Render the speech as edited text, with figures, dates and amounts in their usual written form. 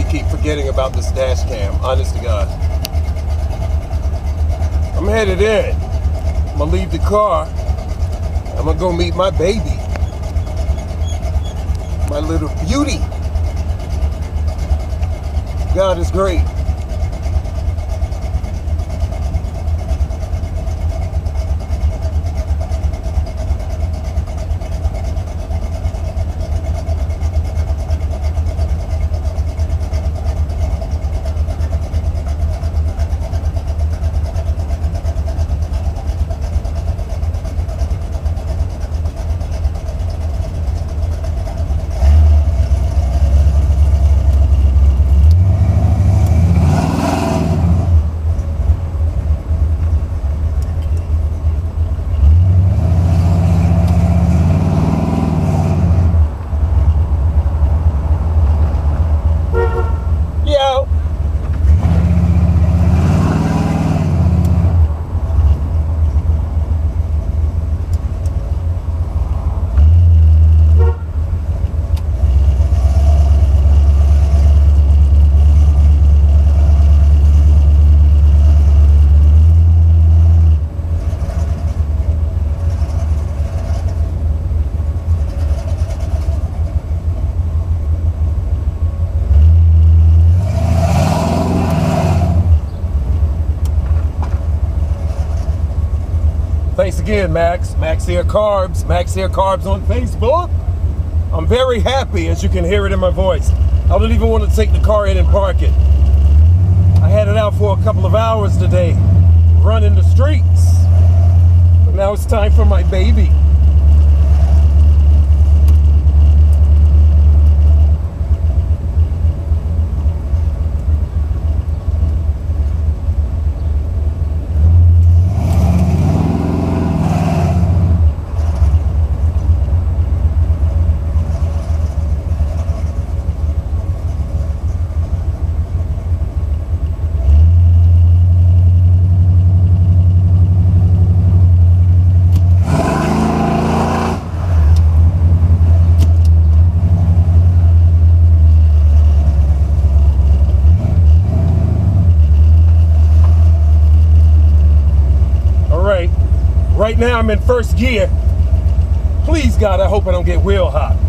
keep forgetting about this dash cam, honest to God. I'm headed in. I'm gonna leave the car. I'm gonna go meet my baby. My little beauty. God is great. Thanks again, Max. Max here Carbs. Max here Carbs on Facebook. I'm very happy, as you can hear it in my voice. I don't even want to take the car in and park it. I had it out for a couple of hours today, running the streets. But now it's time for my baby. Right now I'm in first gear. Please God, I hope I don't get wheel hot.